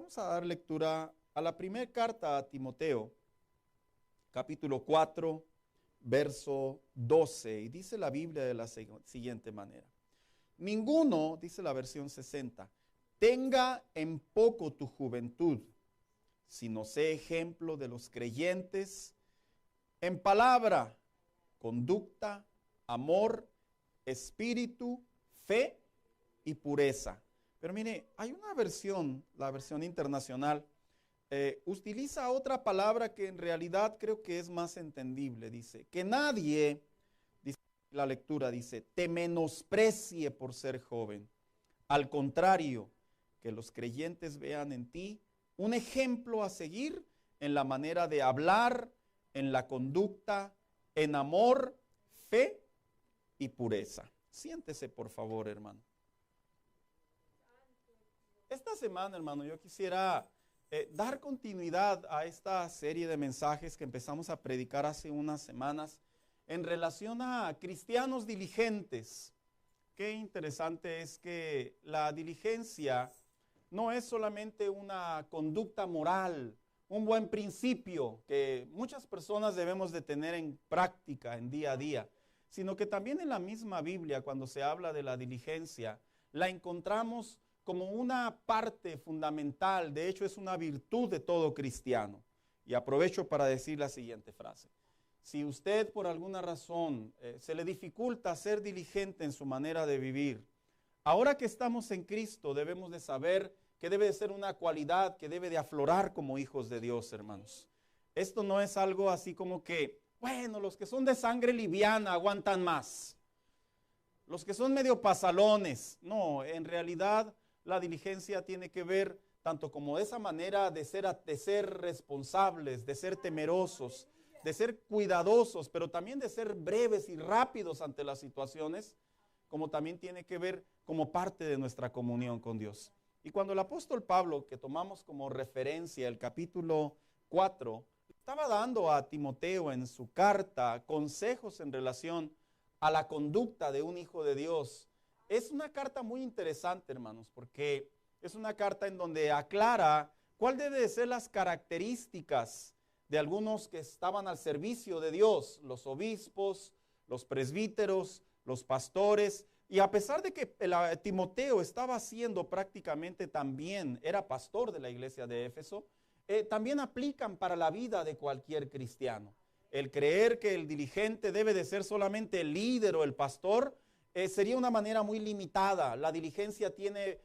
Vamos a dar lectura a la primera carta a Timoteo, capítulo 4, verso 12. Y dice la Biblia de la siguiente manera. Ninguno, dice la versión 60, tenga en poco tu juventud, sino sé ejemplo de los creyentes en palabra, conducta, amor, espíritu, fe y pureza. Pero mire, hay una versión, la versión internacional, utiliza otra palabra que en realidad creo que es más entendible. Dice, que nadie, dice la lectura, dice, te menosprecie por ser joven. Al contrario, que los creyentes vean en ti un ejemplo a seguir en la manera de hablar, en la conducta, en amor, fe y pureza. Siéntese, por favor, hermano. Esta semana, hermano, yo quisiera dar continuidad a esta serie de mensajes que empezamos a predicar hace unas semanas en relación a cristianos diligentes. Qué interesante es que la diligencia no es solamente una conducta moral, un buen principio que muchas personas debemos de tener en práctica, en día a día, sino que también en la misma Biblia, cuando se habla de la diligencia, la encontramos como una parte fundamental. De hecho, es una virtud de todo cristiano. Y aprovecho para decir la siguiente frase. Si usted por alguna razón se le dificulta ser diligente en su manera de vivir, ahora que estamos en Cristo debemos de saber que debe de ser una cualidad que debe de aflorar como hijos de Dios, hermanos. Esto no es algo así como que, bueno, los que son de sangre liviana aguantan más. Los que son medio pasalones. No, en realidad la diligencia tiene que ver tanto como esa manera de ser responsables, de ser temerosos, de ser cuidadosos, pero también de ser breves y rápidos ante las situaciones, como también tiene que ver como parte de nuestra comunión con Dios. Y cuando el apóstol Pablo, que tomamos como referencia el capítulo 4, estaba dando a Timoteo en su carta consejos en relación a la conducta de un hijo de Dios, es una carta muy interesante, hermanos, porque es una carta en donde aclara cuál debe de ser las características de algunos que estaban al servicio de Dios, los obispos, los presbíteros, los pastores. Y a pesar de que Timoteo estaba siendo prácticamente también, era pastor de la iglesia de Éfeso, también aplican para la vida de cualquier cristiano. El creer que el diligente debe de ser solamente el líder o el pastor, sería una manera muy limitada. La diligencia tiene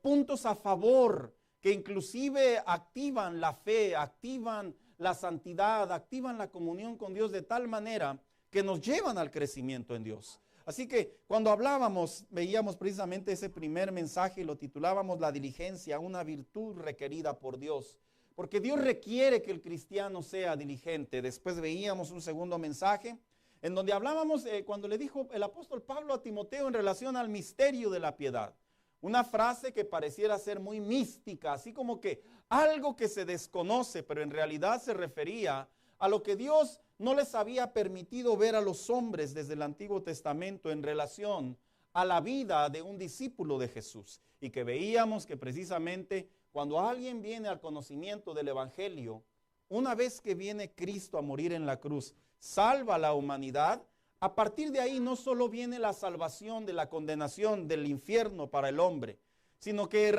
puntos a favor que inclusive activan la fe, activan la santidad, activan la comunión con Dios de tal manera que nos llevan al crecimiento en Dios. Así que cuando hablábamos, veíamos precisamente ese primer mensaje y lo titulábamos La diligencia, una virtud requerida por Dios. Porque Dios requiere que el cristiano sea diligente. Después veíamos un segundo mensaje en donde hablábamos cuando le dijo el apóstol Pablo a Timoteo en relación al misterio de la piedad. Una frase que pareciera ser muy mística, así como que algo que se desconoce, pero en realidad se refería a lo que Dios no les había permitido ver a los hombres desde el Antiguo Testamento en relación a la vida de un discípulo de Jesús. Y que veíamos que precisamente cuando alguien viene al conocimiento del Evangelio, una vez que viene Cristo a morir en la cruz, salva a la humanidad, a partir de ahí no solo viene la salvación de la condenación del infierno para el hombre, sino que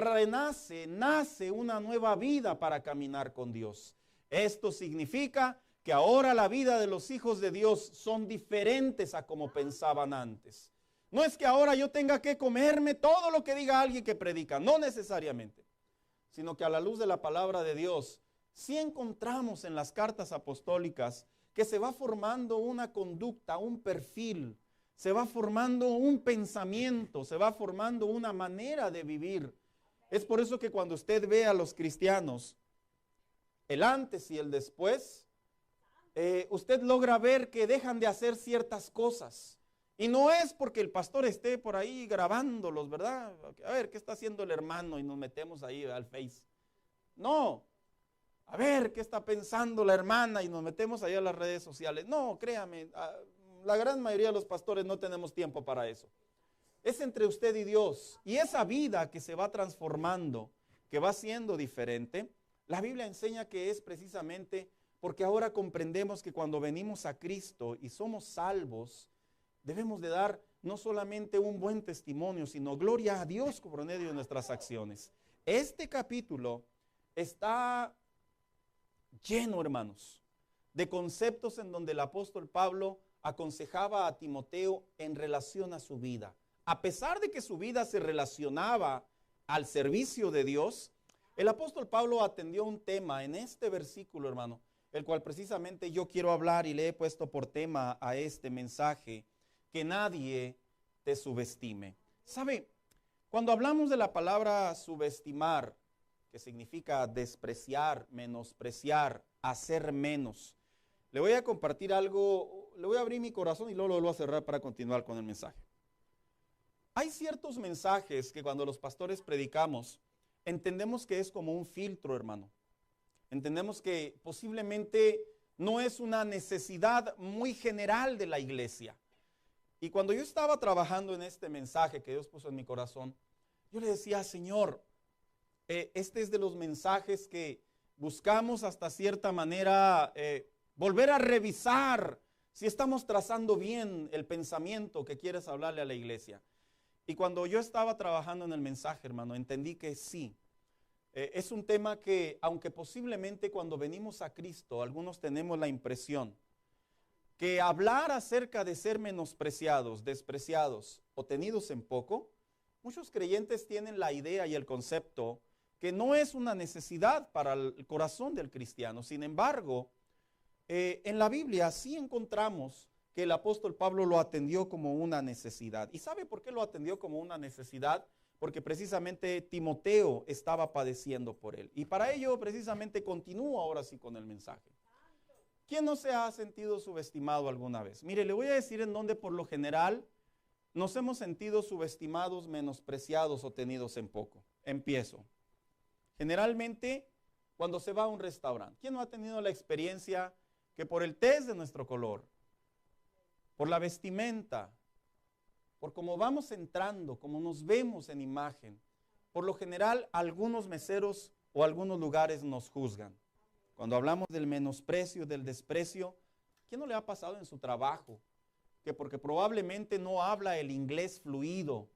nace una nueva vida para caminar con Dios. Esto significa que ahora la vida de los hijos de Dios son diferentes a como pensaban antes. No es que ahora yo tenga que comerme todo lo que diga alguien que predica, no necesariamente, sino que a la luz de la palabra de Dios, sí encontramos en las cartas apostólicas que se va formando una conducta, un perfil, se va formando un pensamiento, se va formando una manera de vivir. Es por eso que cuando usted ve a los cristianos, el antes y el después, usted logra ver que dejan de hacer ciertas cosas. Y no es porque el pastor esté por ahí grabándolos, ¿verdad? A ver, ¿qué está haciendo el hermano? Y nos metemos ahí al Face. No. A ver, ¿qué está pensando la hermana? Y nos metemos ahí a las redes sociales. No, créame, la gran mayoría de los pastores no tenemos tiempo para eso. Es entre usted y Dios. Y esa vida que se va transformando, que va siendo diferente, la Biblia enseña que es precisamente porque ahora comprendemos que cuando venimos a Cristo y somos salvos, debemos de dar no solamente un buen testimonio, sino gloria a Dios por medio de nuestras acciones. Este capítulo está lleno, hermanos, de conceptos en donde el apóstol Pablo aconsejaba a Timoteo en relación a su vida. A pesar de que su vida se relacionaba al servicio de Dios, el apóstol Pablo atendió un tema en este versículo, hermano, el cual precisamente yo quiero hablar y le he puesto por tema a este mensaje: que nadie te subestime. ¿Sabe? Cuando hablamos de la palabra subestimar, que significa despreciar, menospreciar, hacer menos, le voy a compartir algo, le voy a abrir mi corazón y luego lo vuelvo a cerrar para continuar con el mensaje. Hay ciertos mensajes que cuando los pastores predicamos, entendemos que es como un filtro, hermano. Entendemos que posiblemente no es una necesidad muy general de la iglesia. Y cuando yo estaba trabajando en este mensaje que Dios puso en mi corazón, yo le decía: Señor, este es de los mensajes que buscamos hasta cierta manera volver a revisar si estamos trazando bien el pensamiento que quieres hablarle a la iglesia. Y cuando yo estaba trabajando en el mensaje, hermano, entendí que sí. Es un tema que, aunque posiblemente cuando venimos a Cristo, algunos tenemos la impresión que hablar acerca de ser menospreciados, despreciados o tenidos en poco, muchos creyentes tienen la idea y el concepto que no es una necesidad para el corazón del cristiano. Sin embargo, en la Biblia sí encontramos que el apóstol Pablo lo atendió como una necesidad. ¿Y sabe por qué lo atendió como una necesidad? Porque precisamente Timoteo estaba padeciendo por él. Y para ello precisamente continúo ahora sí con el mensaje. ¿Quién no se ha sentido subestimado alguna vez? Mire, le voy a decir en donde por lo general nos hemos sentido subestimados, menospreciados o tenidos en poco. Empiezo. Generalmente cuando se va a un restaurante. ¿Quién no ha tenido la experiencia que por el tez de nuestro color, por la vestimenta, por cómo vamos entrando, cómo nos vemos en imagen, por lo general algunos meseros o algunos lugares nos juzgan? Cuando hablamos del menosprecio, del desprecio, ¿quién no le ha pasado en su trabajo? Que porque probablemente no habla el inglés fluido,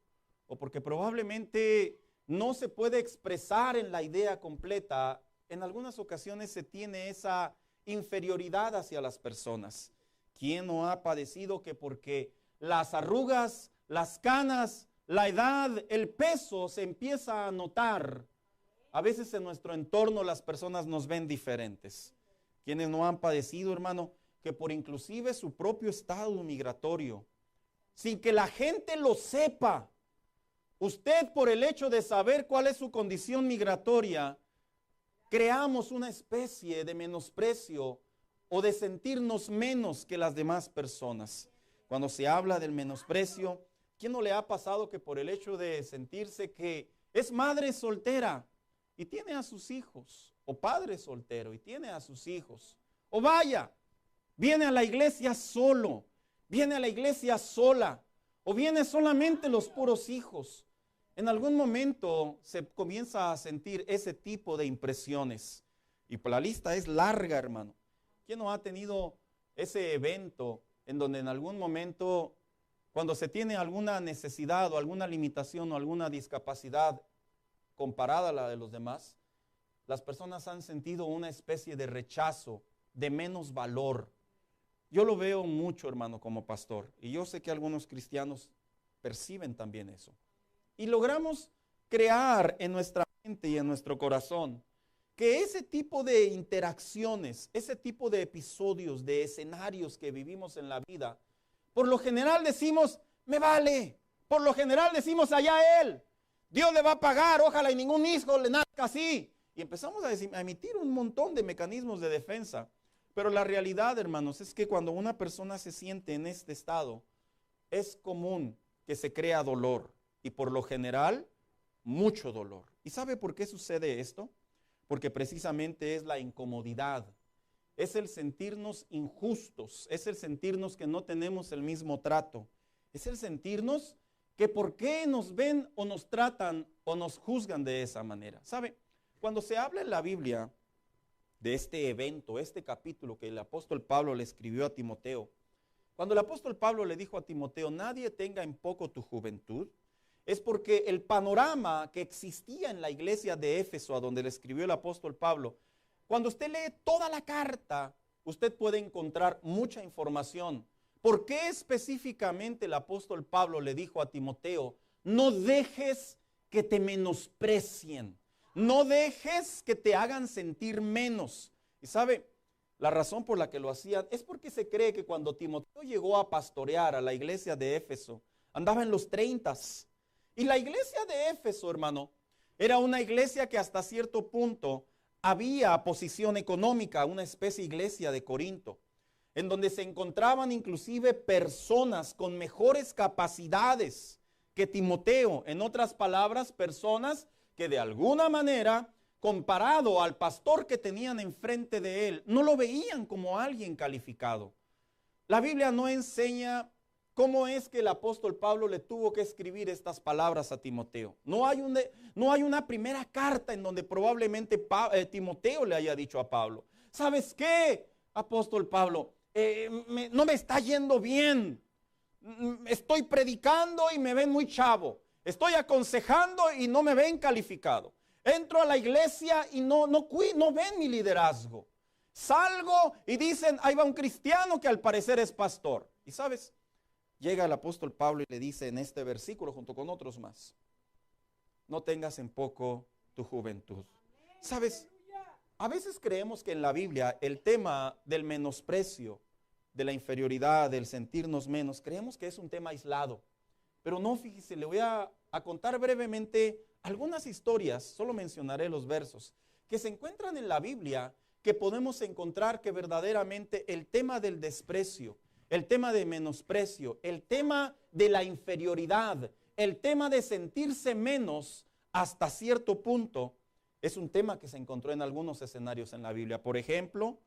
o porque probablemente no se puede expresar en la idea completa, en algunas ocasiones se tiene esa inferioridad hacia las personas. ¿Quién no ha padecido que porque las arrugas, las canas, la edad, el peso se empieza a notar? A veces en nuestro entorno las personas nos ven diferentes. ¿Quiénes no han padecido, hermano, que por inclusive su propio estado migratorio, sin que la gente lo sepa, usted por el hecho de saber cuál es su condición migratoria, creamos una especie de menosprecio o de sentirnos menos que las demás personas? Cuando se habla del menosprecio, ¿quién no le ha pasado que por el hecho de sentirse que es madre soltera y tiene a sus hijos, o padre soltero y tiene a sus hijos, o vaya, viene a la iglesia solo, viene a la iglesia sola, o viene solamente los puros hijos? En algún momento se comienza a sentir ese tipo de impresiones. Y pues la lista es larga, hermano. ¿Quién no ha tenido ese evento en donde en algún momento, cuando se tiene alguna necesidad o alguna limitación o alguna discapacidad comparada a la de los demás, las personas han sentido una especie de rechazo, de menos valor? Yo lo veo mucho, hermano, como pastor, y yo sé que algunos cristianos perciben también eso. Y logramos crear en nuestra mente y en nuestro corazón que ese tipo de interacciones, ese tipo de episodios, de escenarios que vivimos en la vida, por lo general decimos: me vale. Por lo general decimos: allá él, Dios le va a pagar, ojalá y ningún hijo le nazca así. Y empezamos a emitir un montón de mecanismos de defensa. Pero la realidad, hermanos, es que cuando una persona se siente en este estado, es común que se crea dolor. Y por lo general, mucho dolor. ¿Y sabe por qué sucede esto? Porque precisamente es la incomodidad. Es el sentirnos injustos. Es el sentirnos que no tenemos el mismo trato. Es el sentirnos que por qué nos ven o nos tratan o nos juzgan de esa manera. ¿Sabe? Cuando se habla en la Biblia de este evento, este capítulo que el apóstol Pablo le escribió a Timoteo, cuando el apóstol Pablo le dijo a Timoteo, nadie tenga en poco tu juventud, es porque el panorama que existía en la iglesia de Éfeso, a donde le escribió el apóstol Pablo, cuando usted lee toda la carta, usted puede encontrar mucha información. ¿Por qué específicamente el apóstol Pablo le dijo a Timoteo, no dejes que te menosprecien, no dejes que te hagan sentir menos? Y sabe, la razón por la que lo hacían es porque se cree que cuando Timoteo llegó a pastorear a la iglesia de Éfeso, andaba en los 30s. Y la iglesia de Éfeso, hermano, era una iglesia que hasta cierto punto había posición económica, una especie de iglesia de Corinto, en donde se encontraban inclusive personas con mejores capacidades que Timoteo. En otras palabras, personas que de alguna manera, comparado al pastor que tenían enfrente de él, no lo veían como alguien calificado. La Biblia no enseña cómo es que el apóstol Pablo le tuvo que escribir estas palabras a Timoteo. No hay una primera carta en donde probablemente Timoteo le haya dicho a Pablo, ¿sabes qué, apóstol Pablo? No me está yendo bien. Estoy predicando y me ven muy chavo. Estoy aconsejando y no me ven calificado. Entro a la iglesia y no ven mi liderazgo. Salgo y dicen, ahí va un cristiano que al parecer es pastor. Y sabes, llega el apóstol Pablo y le dice en este versículo junto con otros más, no tengas en poco tu juventud. ¿Sabes? A veces creemos que en la Biblia el tema del menosprecio, de la inferioridad, del sentirnos menos, creemos que es un tema aislado. Pero no, fíjese, le voy a contar brevemente algunas historias, solo mencionaré los versos, que se encuentran en la Biblia, que podemos encontrar que verdaderamente el tema del desprecio, el tema de menosprecio, el tema de la inferioridad, el tema de sentirse menos hasta cierto punto, es un tema que se encontró en algunos escenarios en la Biblia. Por ejemplo,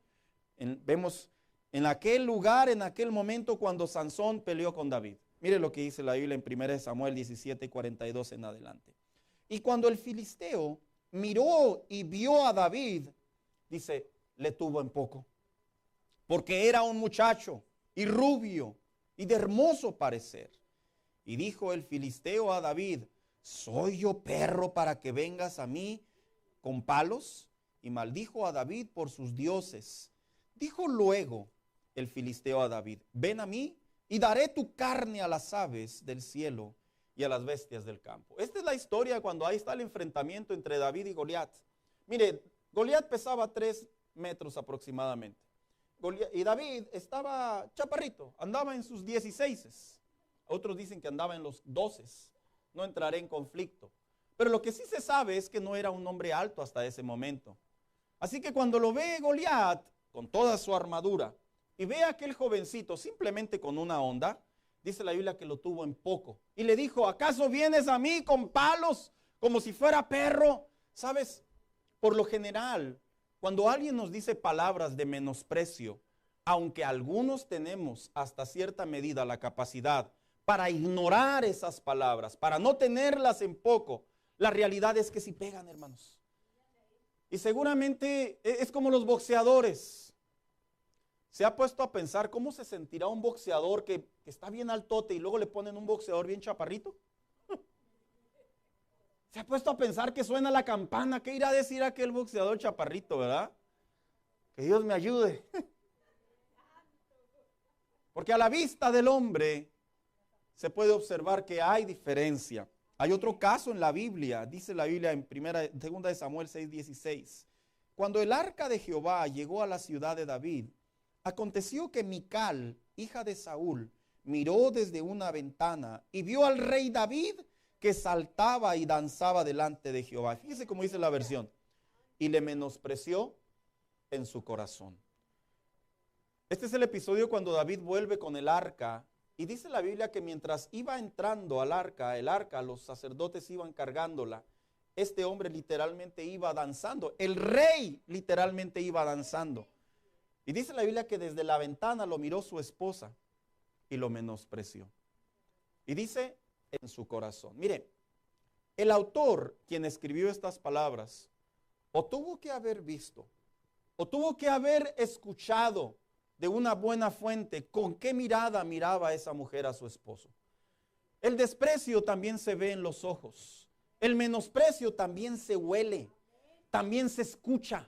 vemos en aquel lugar, en aquel momento cuando Sansón peleó con David. Mire lo que dice la Biblia en 1 Samuel 17:42 en adelante. Y cuando el filisteo miró y vio a David, dice, le tuvo en poco, porque era un muchacho y rubio y de hermoso parecer. Y dijo el filisteo a David, ¿soy yo perro para que vengas a mí con palos? Y maldijo a David por sus dioses. Dijo luego el filisteo a David, ven a mí y daré tu carne a las aves del cielo y a las bestias del campo. Esta es la historia cuando ahí está el enfrentamiento entre David y Goliat. Mire, Goliat pesaba 3 metros aproximadamente. Y David estaba chaparrito, andaba en sus 16. Otros dicen que andaba en los 12. No entraré en conflicto. Pero lo que sí se sabe es que no era un hombre alto hasta ese momento. Así que cuando lo ve Goliat con toda su armadura y ve a aquel jovencito simplemente con una onda, dice la Biblia que lo tuvo en poco. Y le dijo, ¿acaso vienes a mí con palos como si fuera perro? ¿Sabes? Por lo general, cuando alguien nos dice palabras de menosprecio, aunque algunos tenemos hasta cierta medida la capacidad para ignorar esas palabras, para no tenerlas en poco, la realidad es que sí pegan, hermanos. Y seguramente es como los boxeadores. ¿Se ha puesto a pensar cómo se sentirá un boxeador que está bien altote y luego le ponen un boxeador bien chaparrito? ¿Se ha puesto a pensar que suena la campana? ¿Qué irá a decir aquel boxeador chaparrito, verdad? Que Dios me ayude. Porque a la vista del hombre se puede observar que hay diferencia. Hay otro caso en la Biblia, dice la Biblia en 2 de Samuel 6:16. Cuando el arca de Jehová llegó a la ciudad de David, aconteció que Mical, hija de Saúl, miró desde una ventana y vio al rey David que saltaba y danzaba delante de Jehová. Fíjese cómo dice la versión. Y le menospreció en su corazón. Este es el episodio cuando David vuelve con el arca. Y dice la Biblia que mientras iba entrando al arca, los sacerdotes iban cargándola. Este hombre literalmente iba danzando. El rey literalmente iba danzando. Y dice la Biblia que desde la ventana lo miró su esposa y lo menospreció. Y dice en su corazón. Mire, el autor, quien escribió estas palabras, o tuvo que haber visto, o tuvo que haber escuchado de una buena fuente con qué mirada miraba esa mujer a su esposo. El desprecio también se ve en los ojos. El menosprecio también se huele, también se escucha.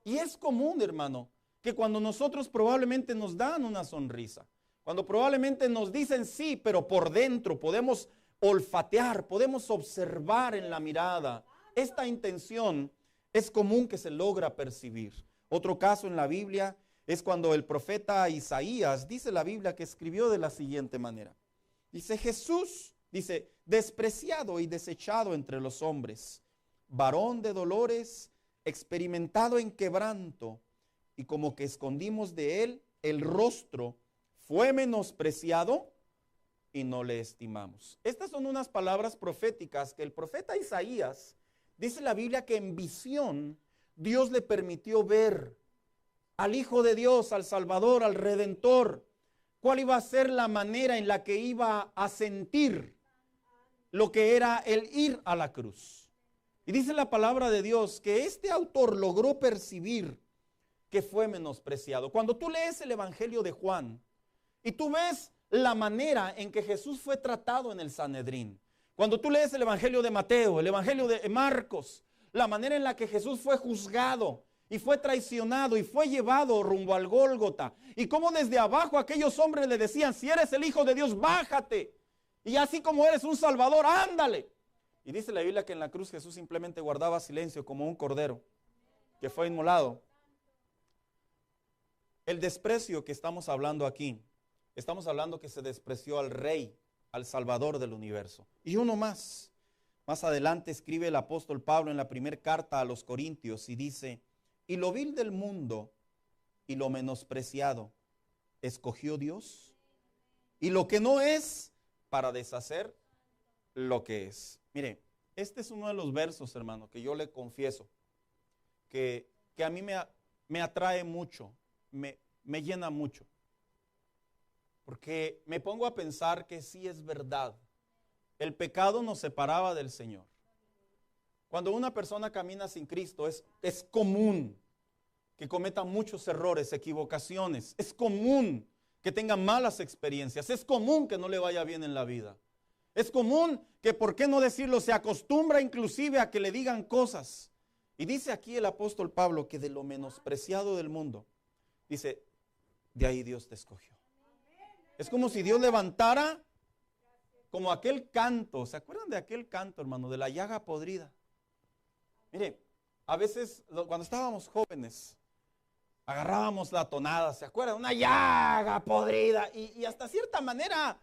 Y es común, hermano, que cuando nosotros probablemente nos dan una sonrisa, cuando probablemente nos dicen sí, pero por dentro podemos olfatear, podemos observar en la mirada, esta intención es común que se logra percibir. Otro caso en la Biblia es cuando el profeta Isaías, dice la Biblia, que escribió de la siguiente manera. Dice, Jesús, dice, despreciado y desechado entre los hombres, varón de dolores, experimentado en quebranto, y como que escondimos de él el rostro, fue menospreciado y no le estimamos. Estas son unas palabras proféticas que el profeta Isaías, dice la Biblia que en visión Dios le permitió ver al Hijo de Dios, al Salvador, al Redentor, cuál iba a ser la manera en la que iba a sentir lo que era el ir a la cruz. Y dice la palabra de Dios que este autor logró percibir que fue menospreciado. Cuando tú lees el Evangelio de Juan y tú ves la manera en que Jesús fue tratado en el Sanedrín, cuando tú lees el Evangelio de Mateo, el Evangelio de Marcos, la manera en la que Jesús fue juzgado y fue traicionado y fue llevado rumbo al Gólgota, y cómo desde abajo aquellos hombres le decían, si eres el Hijo de Dios, bájate, y así como eres un Salvador, ándale. Y dice la Biblia que en la cruz Jesús simplemente guardaba silencio como un cordero que fue inmolado. El desprecio que estamos hablando aquí, estamos hablando que se despreció al Rey, al Salvador del universo. Y uno más adelante escribe el apóstol Pablo en la primera carta a los Corintios y dice, y lo vil del mundo y lo menospreciado escogió Dios, y lo que no es para deshacer lo que es. Mire, este es uno de los versos, hermano, que yo le confieso que a mí me atrae mucho, me llena mucho, porque me pongo a pensar que sí es verdad. El pecado nos separaba del Señor. Cuando una persona camina sin Cristo, es común que cometa muchos errores, equivocaciones. Es común que tenga malas experiencias. Es común que no le vaya bien en la vida. Es común que, ¿por qué no decirlo?, se acostumbra inclusive a que le digan cosas. Y dice aquí el apóstol Pablo que de lo menospreciado del mundo, dice, de ahí Dios te escogió. Es como si Dios levantara como aquel canto. ¿Se acuerdan de aquel canto, hermano? De la llaga podrida. Mire, a veces cuando estábamos jóvenes, agarrábamos la tonada, ¿se acuerdan? Una llaga podrida. Y hasta cierta manera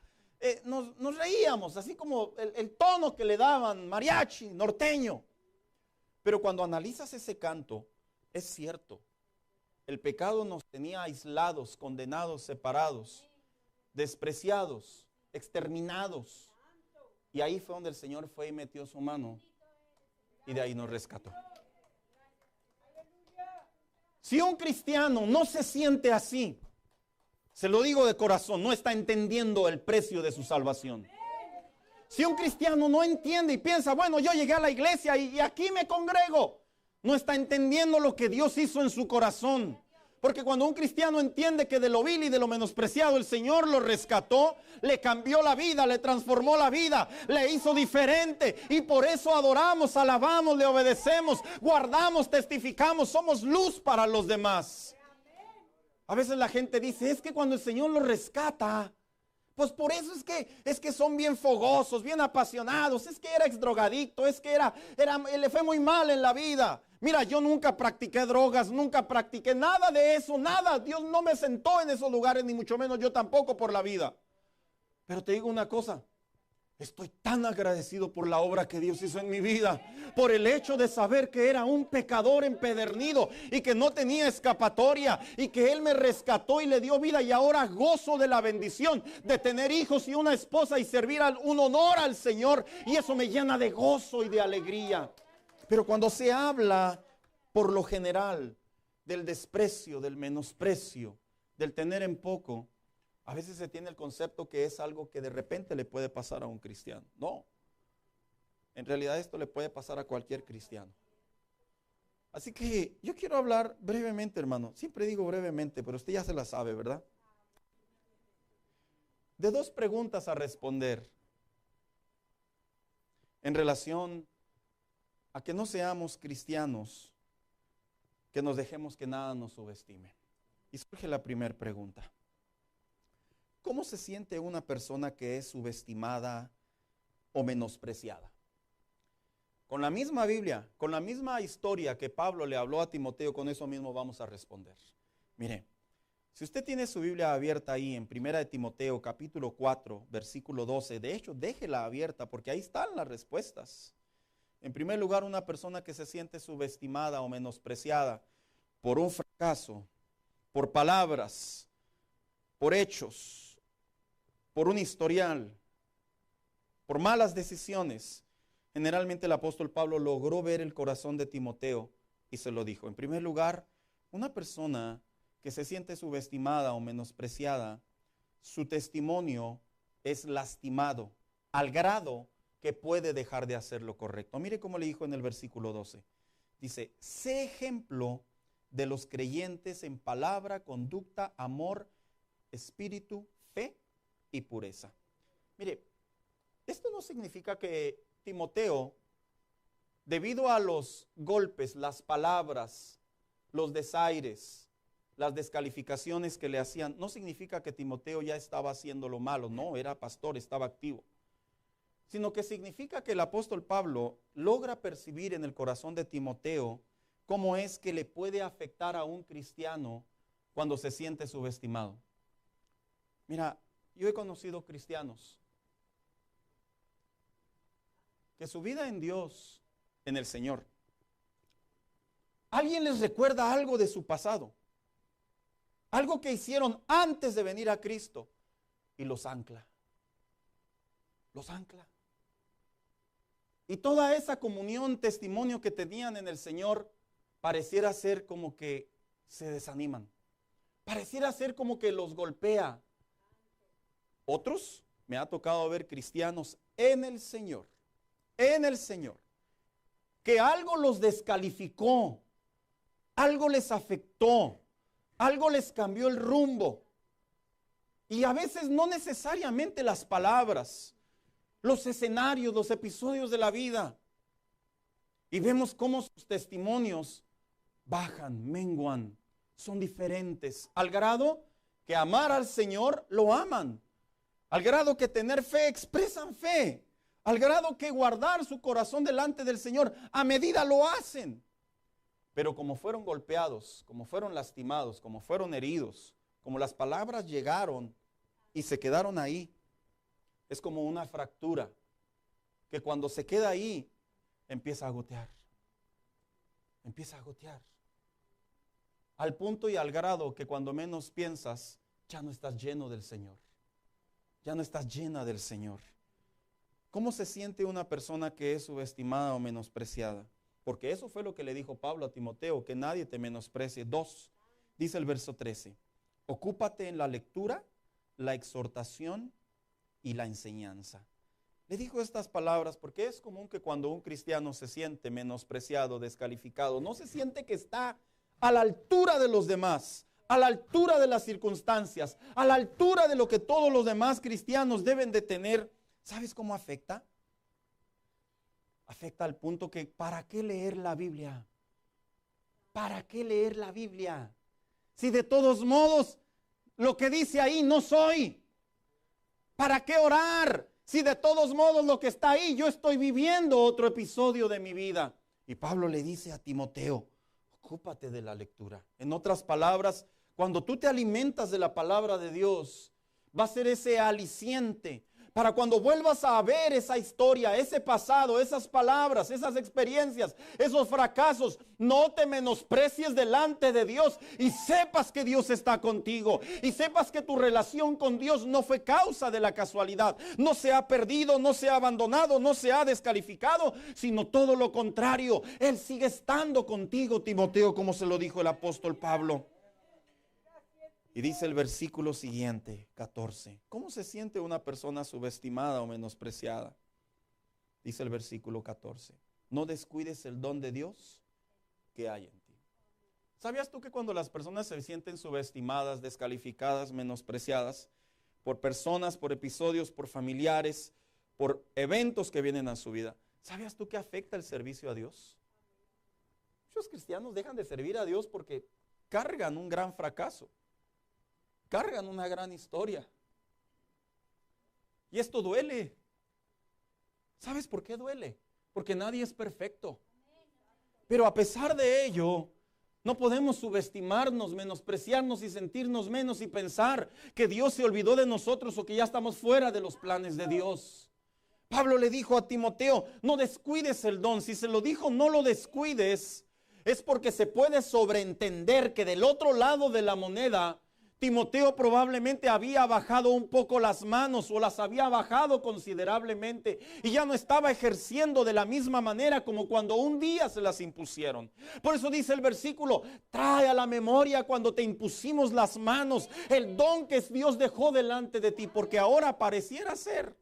nos reíamos, así como el tono que le daban, mariachi, norteño. Pero cuando analizas ese canto, es cierto. El pecado nos tenía aislados, condenados, separados, despreciados, exterminados. Y ahí fue donde el Señor fue y metió su mano y de ahí nos rescató. Si un cristiano no se siente así, se lo digo de corazón, no está entendiendo el precio de su salvación. Si un cristiano no entiende y piensa, bueno, yo llegué a la iglesia y aquí me congrego, no está entendiendo lo que Dios hizo en su corazón. Porque cuando un cristiano entiende que de lo vil y de lo menospreciado el Señor lo rescató, le cambió la vida, le transformó la vida, le hizo diferente. Y por eso adoramos, alabamos, le obedecemos, guardamos, testificamos, somos luz para los demás. A veces la gente dice, es que cuando el Señor lo rescata, pues por eso es que son bien fogosos, bien apasionados, es que era exdrogadicto, es que le fue muy mal en la vida. Mira, yo nunca practiqué drogas, nunca practiqué nada de eso, nada. Dios no me sentó en esos lugares, ni mucho menos yo tampoco por la vida. Pero te digo una cosa, estoy tan agradecido por la obra que Dios hizo en mi vida, por el hecho de saber que era un pecador empedernido y que no tenía escapatoria y que Él me rescató y le dio vida y ahora gozo de la bendición de tener hijos y una esposa y servir un honor al Señor, y eso me llena de gozo y de alegría. Pero cuando se habla por lo general del desprecio, del menosprecio, del tener en poco, a veces se tiene el concepto que es algo que de repente le puede pasar a un cristiano. No, en realidad esto le puede pasar a cualquier cristiano. Así que yo quiero hablar brevemente, hermano. Siempre digo brevemente, pero usted ya se la sabe, ¿verdad? De dos preguntas a responder en relación a que no seamos cristianos, que nos dejemos que nada nos subestime. Y surge la primera pregunta. ¿Cómo se siente una persona que es subestimada o menospreciada? Con la misma Biblia, con la misma historia que Pablo le habló a Timoteo, con eso mismo vamos a responder. Mire, si usted tiene su Biblia abierta ahí en 1 de Timoteo capítulo 4, versículo 12, de hecho, déjela abierta porque ahí están las respuestas. En primer lugar, una persona que se siente subestimada o menospreciada por un fracaso, por palabras, por hechos, por un historial, por malas decisiones. Generalmente el apóstol Pablo logró ver el corazón de Timoteo y se lo dijo. En primer lugar, una persona que se siente subestimada o menospreciada, su testimonio es lastimado al grado que puede dejar de hacer lo correcto. Mire cómo le dijo en el versículo 12. Dice, sé ejemplo de los creyentes en palabra, conducta, amor, espíritu, fe y pureza. Mire, esto no significa que Timoteo, debido a los golpes, las palabras, los desaires, las descalificaciones que le hacían, no significa que Timoteo ya estaba haciendo lo malo, no, era pastor, estaba activo, sino que significa que el apóstol Pablo logra percibir en el corazón de Timoteo cómo es que le puede afectar a un cristiano cuando se siente subestimado. Mira, yo he conocido cristianos que su vida en Dios, en el Señor, alguien les recuerda algo de su pasado, algo que hicieron antes de venir a Cristo y los ancla. Los ancla. Y toda esa comunión, testimonio que tenían en el Señor, pareciera ser como que se desaniman. Pareciera ser como que los golpea. Otros, me ha tocado ver cristianos en el Señor, que algo los descalificó, algo les afectó, algo les cambió el rumbo. Y a veces no necesariamente las palabras, los escenarios, los episodios de la vida. Y vemos cómo sus testimonios bajan, menguan, son diferentes, al grado que amar al Señor lo aman, al grado que tener fe expresan fe, al grado que guardar su corazón delante del Señor a medida lo hacen. Pero como fueron golpeados, como fueron lastimados, como fueron heridos, como las palabras llegaron y se quedaron ahí, es como una fractura que cuando se queda ahí empieza a gotear. Empieza a gotear. Al punto y al grado que cuando menos piensas, ya no estás lleno del Señor. Ya no estás llena del Señor. ¿Cómo se siente una persona que es subestimada o menospreciada? Porque eso fue lo que le dijo Pablo a Timoteo, que nadie te menosprecie. 2, dice el verso 13, ocúpate en la lectura, la exhortación y la enseñanza. Le dijo estas palabras porque es común que cuando un cristiano se siente menospreciado, descalificado, no se siente que está a la altura de los demás, a la altura de las circunstancias, a la altura de lo que todos los demás cristianos deben de tener. ¿Sabes cómo afecta? Afecta al punto que ¿para qué leer la Biblia? ¿Para qué leer la Biblia? Si de todos modos lo que dice ahí no soy. ¿Para qué orar? Si de todos modos lo que está ahí, yo estoy viviendo otro episodio de mi vida. Y Pablo le dice a Timoteo, ocúpate de la lectura. En otras palabras, cuando tú te alimentas de la palabra de Dios, va a ser ese aliciente para cuando vuelvas a ver esa historia, ese pasado, esas palabras, esas experiencias, esos fracasos, no te menosprecies delante de Dios y sepas que Dios está contigo y sepas que tu relación con Dios no fue causa de la casualidad, no se ha perdido, no se ha abandonado, no se ha descalificado, sino todo lo contrario. Él sigue estando contigo, Timoteo, como se lo dijo el apóstol Pablo. Y dice el versículo siguiente, 14. ¿Cómo se siente una persona subestimada o menospreciada? Dice el versículo 14. No descuides el don de Dios que hay en ti. ¿Sabías tú que cuando las personas se sienten subestimadas, descalificadas, menospreciadas por personas, por episodios, por familiares, por eventos que vienen a su vida, ¿sabías tú que afecta el servicio a Dios? Muchos cristianos dejan de servir a Dios porque cargan un gran fracaso, cargan una gran historia. Y esto duele. ¿Sabes por qué duele? Porque nadie es perfecto. Pero a pesar de ello, no podemos subestimarnos, menospreciarnos y sentirnos menos y pensar que Dios se olvidó de nosotros o que ya estamos fuera de los planes de Dios. Pablo le dijo a Timoteo, no descuides el don. Si se lo dijo, no lo descuides, es porque se puede sobreentender que del otro lado de la moneda, Timoteo probablemente había bajado un poco las manos o las había bajado considerablemente y ya no estaba ejerciendo de la misma manera como cuando un día se las impusieron. Por eso dice el versículo, trae a la memoria cuando te impusimos las manos, el don que Dios dejó delante de ti, porque ahora pareciera ser,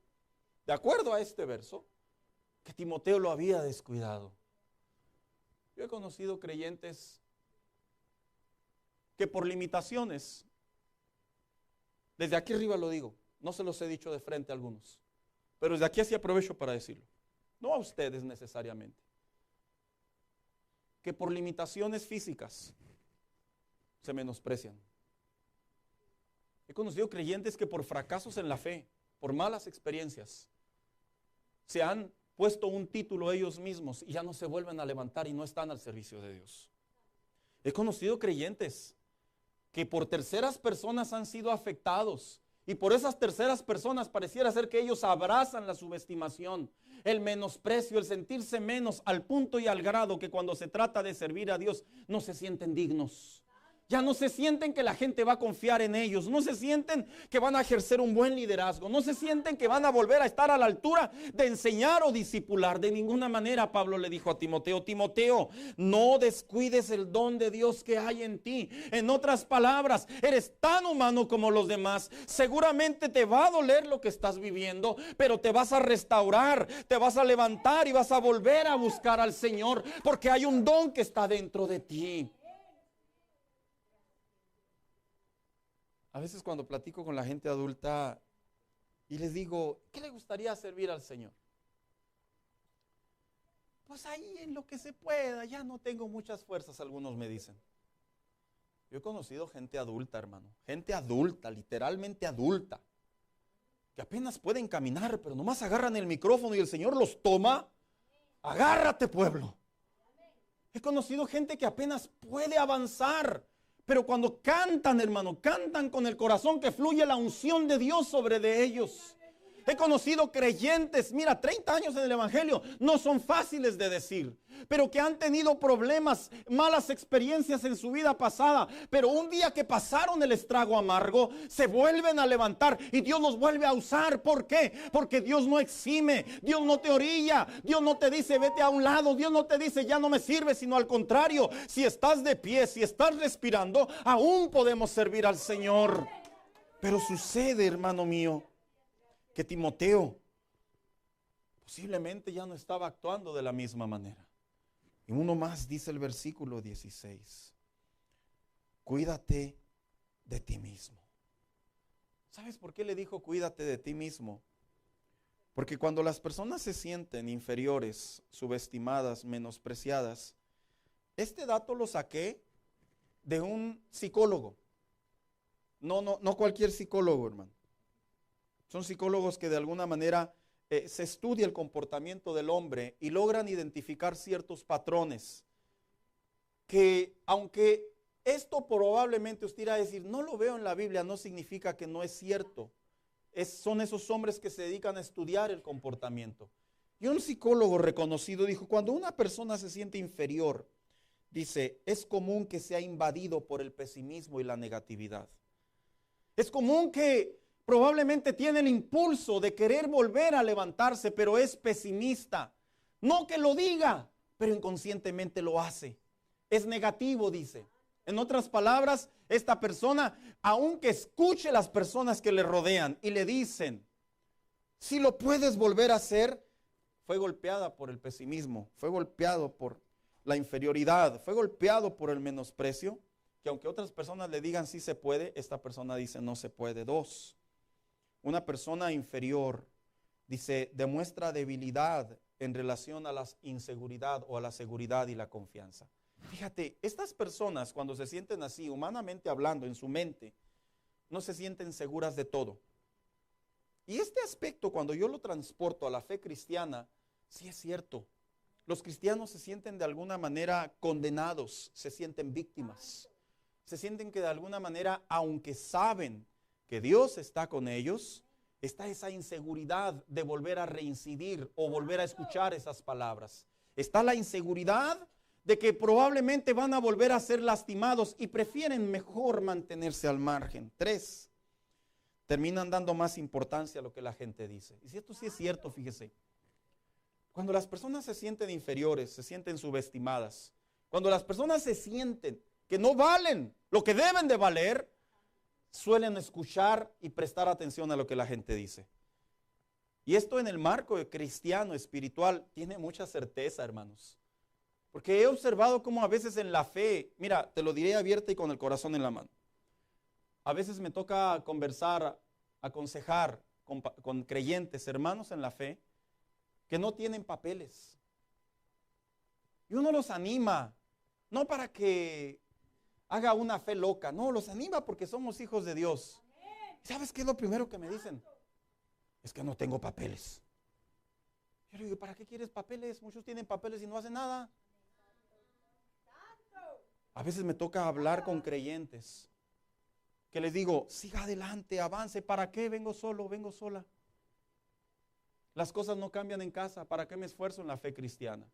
de acuerdo a este verso, que Timoteo lo había descuidado. Yo he conocido creyentes que por limitaciones, desde aquí arriba lo digo, no se los he dicho de frente a algunos, pero desde aquí así aprovecho para decirlo, no a ustedes necesariamente, que por limitaciones físicas se menosprecian. He conocido creyentes que por fracasos en la fe, por malas experiencias, se han puesto un título ellos mismos y ya no se vuelven a levantar y no están al servicio de Dios. He conocido creyentes que por terceras personas han sido afectados y por esas terceras personas pareciera ser que ellos abrazan la subestimación, el menosprecio, el sentirse menos al punto y al grado que cuando se trata de servir a Dios no se sienten dignos. Ya no se sienten que la gente va a confiar en ellos, no se sienten que van a ejercer un buen liderazgo, no se sienten que van a volver a estar a la altura de enseñar o discipular. De ninguna manera Pablo le dijo a Timoteo, Timoteo, no descuides el don de Dios que hay en ti. En otras palabras, eres tan humano como los demás. Seguramente te va a doler lo que estás viviendo, pero te vas a restaurar, te vas a levantar y vas a volver a buscar al Señor, porque hay un don que está dentro de ti. A veces cuando platico con la gente adulta y les digo, ¿qué le gustaría servir al Señor? Pues ahí en lo que se pueda, ya no tengo muchas fuerzas, algunos me dicen. Yo he conocido gente adulta, hermano, gente adulta, literalmente adulta, que apenas pueden caminar, pero nomás agarran el micrófono y el Señor los toma. Agárrate, pueblo. He conocido gente que apenas puede avanzar, pero cuando cantan, hermano, cantan con el corazón que fluye la unción de Dios sobre de ellos. He conocido creyentes, mira, 30 años en el evangelio no son fáciles de decir, pero que han tenido problemas, malas experiencias en su vida pasada, pero un día que pasaron el estrago amargo, se vuelven a levantar y Dios los vuelve a usar. ¿Por qué? Porque Dios no exime, Dios no te orilla, Dios no te dice vete a un lado, Dios no te dice ya no me sirve, sino al contrario, si estás de pie, si estás respirando, aún podemos servir al Señor. Pero sucede, hermano mío, que Timoteo posiblemente ya no estaba actuando de la misma manera. Y uno más dice el versículo 16, cuídate de ti mismo. ¿Sabes por qué le dijo cuídate de ti mismo? Porque cuando las personas se sienten inferiores, subestimadas, menospreciadas, este dato lo saqué de un psicólogo. No cualquier psicólogo, hermano. Son psicólogos que de alguna manera se estudia el comportamiento del hombre y logran identificar ciertos patrones que, aunque esto probablemente usted irá a decir, no lo veo en la Biblia, no significa que no es cierto. Son esos hombres que se dedican a estudiar el comportamiento. Y un psicólogo reconocido dijo, cuando una persona se siente inferior, dice, es común que sea invadido por el pesimismo y la negatividad. Es común que probablemente tiene el impulso de querer volver a levantarse, pero es pesimista. No que lo diga, pero inconscientemente lo hace. Es negativo, dice. En otras palabras, esta persona, aunque escuche las personas que le rodean y le dicen, si lo puedes volver a hacer, fue golpeada por el pesimismo, fue golpeado por la inferioridad, fue golpeado por el menosprecio, que aunque otras personas le digan sí se puede, esta persona dice no se puede. 2, una persona inferior, dice, demuestra debilidad en relación a la inseguridad o a la seguridad y la confianza. Fíjate, estas personas cuando se sienten así, humanamente hablando, en su mente, no se sienten seguras de todo. Y este aspecto, cuando yo lo transporto a la fe cristiana, sí es cierto. Los cristianos se sienten de alguna manera condenados, se sienten víctimas. Se sienten que de alguna manera, aunque saben que Dios está con ellos, está esa inseguridad de volver a reincidir o volver a escuchar esas palabras. Está la inseguridad de que probablemente van a volver a ser lastimados y prefieren mejor mantenerse al margen. 3, terminan dando más importancia a lo que la gente dice. Y si esto sí es cierto, fíjese. Cuando las personas se sienten inferiores, se sienten subestimadas, cuando las personas se sienten que no valen lo que deben de valer, suelen escuchar y prestar atención a lo que la gente dice. Y esto en el marco cristiano, espiritual, tiene mucha certeza, hermanos. Porque he observado cómo a veces en la fe, mira, te lo diré abierta y con el corazón en la mano. A veces me toca conversar, aconsejar con creyentes, hermanos en la fe, que no tienen papeles. Y uno los anima, no para que haga una fe loca, no, los anima porque somos hijos de Dios. ¿Sabes qué es lo primero que me dicen? Es que no tengo papeles. Yo le digo, ¿para qué quieres papeles? Muchos tienen papeles y no hacen nada. A veces me toca hablar con creyentes que les digo, siga adelante, avance. ¿Para qué? Vengo solo, vengo sola. Las cosas no cambian en casa. ¿Para qué me esfuerzo en la fe cristiana?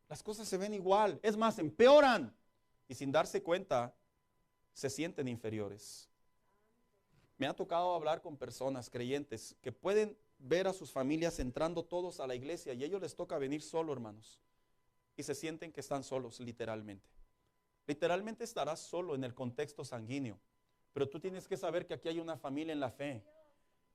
Las cosas se ven igual. Es más, empeoran. Y sin darse cuenta, se sienten inferiores. Me ha tocado hablar con personas, creyentes, que pueden ver a sus familias entrando todos a la iglesia y a ellos les toca venir solo, hermanos. Y se sienten que están solos, literalmente. Literalmente estarás solo en el contexto sanguíneo. Pero tú tienes que saber que aquí hay una familia en la fe.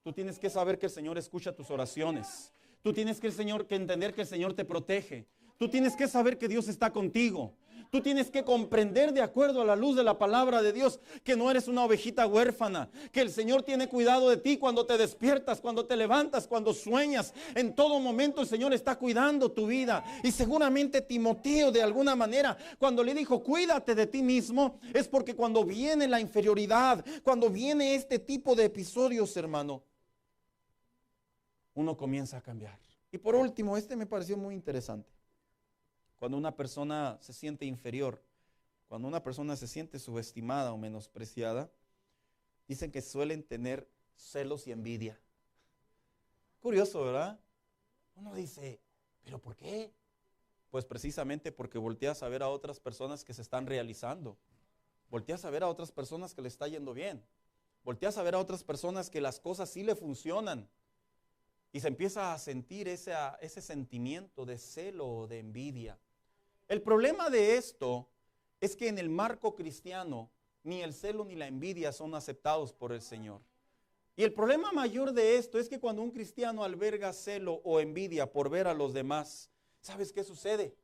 Tú tienes que saber que el Señor escucha tus oraciones. Tú tienes que entender que el Señor te protege. Tú tienes que saber que Dios está contigo. Tú tienes que comprender de acuerdo a la luz de la palabra de Dios que no eres una ovejita huérfana, que el Señor tiene cuidado de ti cuando te despiertas, cuando te levantas, cuando sueñas. En todo momento el Señor está cuidando tu vida. Y seguramente Timoteo, de alguna manera, cuando le dijo cuídate de ti mismo, es porque cuando viene la inferioridad, cuando viene este tipo de episodios, hermano, uno comienza a cambiar. Y por último, este me pareció muy interesante. Cuando una persona se siente inferior, cuando una persona se siente subestimada o menospreciada, dicen que suelen tener celos y envidia. Curioso, ¿verdad? Uno dice, ¿pero por qué? Pues precisamente porque volteas a ver a otras personas que se están realizando. Volteas a ver a otras personas que le está yendo bien. Volteas a ver a otras personas que las cosas sí le funcionan. Y se empieza a sentir ese sentimiento de celo o de envidia. El problema de esto es que en el marco cristiano ni el celo ni la envidia son aceptados por el Señor. Y el problema mayor de esto es que cuando un cristiano alberga celo o envidia por ver a los demás, ¿sabes qué sucede?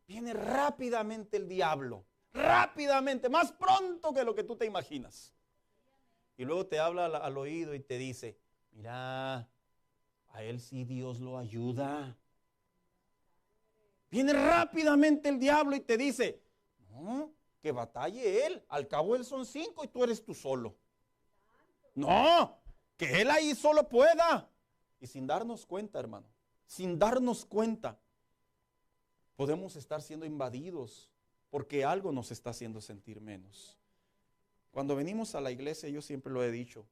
Viene rápidamente el diablo, rápidamente, más pronto que lo que tú te imaginas. Y luego te habla al oído y te dice, mira, a él sí Dios lo ayuda. Viene rápidamente el diablo y te dice, no, que batalle él, al cabo él son 5 y tú eres tú solo. No, que él ahí solo pueda. Y sin darnos cuenta, hermano, sin darnos cuenta, podemos estar siendo invadidos porque algo nos está haciendo sentir menos. Cuando venimos a la iglesia, yo siempre lo he dicho,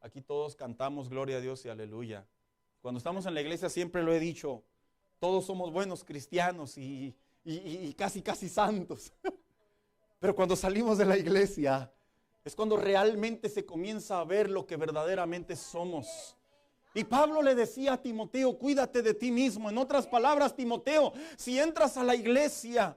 aquí todos cantamos gloria a Dios y aleluya. Cuando estamos en la iglesia siempre lo he dicho, todos somos buenos cristianos y casi santos. Pero cuando salimos de la iglesia es cuando realmente se comienza a ver lo que verdaderamente somos. Y Pablo le decía a Timoteo, cuídate de ti mismo. En otras palabras, Timoteo, si entras a la iglesia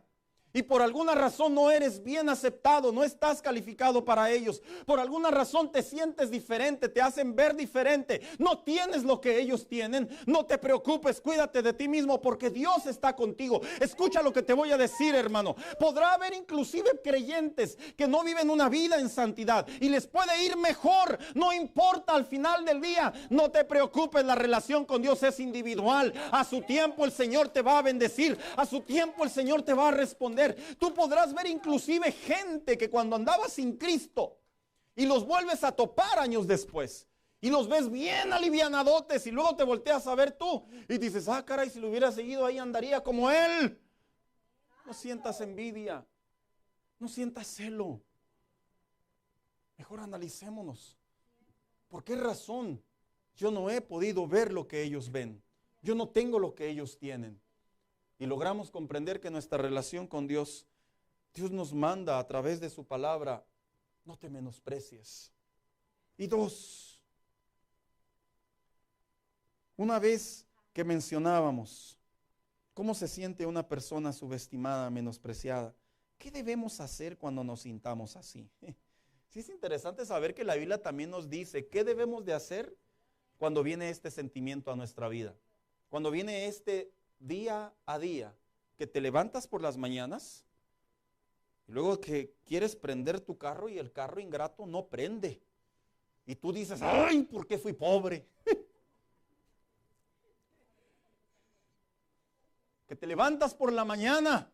y por alguna razón no eres bien aceptado, no estás calificado para ellos, por alguna razón te sientes diferente, te hacen ver diferente, no tienes lo que ellos tienen, no te preocupes, cuídate de ti mismo porque Dios está contigo. Escucha lo que te voy a decir, hermano. Podrá haber inclusive creyentes que no viven una vida en santidad y les puede ir mejor, no importa, al final del día, no te preocupes, la relación con Dios es individual. A su tiempo el Señor te va a bendecir, a su tiempo el Señor te va a responder. Tú podrás ver inclusive gente que cuando andaba sin Cristo y los vuelves a topar años después y los ves bien alivianadotes y luego te volteas a ver tú y dices, ah, caray, si lo hubiera seguido ahí andaría como él. No sientas envidia, no sientas celo. Mejor analicémonos. ¿Por qué razón yo no he podido ver lo que ellos ven? Yo no tengo lo que ellos tienen. Y logramos comprender que nuestra relación con Dios, Dios nos manda a través de su palabra, no te menosprecies. Y dos, una vez que mencionábamos cómo se siente una persona subestimada, menospreciada, ¿qué debemos hacer cuando nos sintamos así? Sí, es interesante saber que la Biblia también nos dice qué debemos de hacer cuando viene este sentimiento a nuestra vida. Cuando viene este día a día, que te levantas por las mañanas y luego que quieres prender tu carro y el carro ingrato no prende. Y tú dices, ay, ¿por qué fui pobre? Que te levantas por la mañana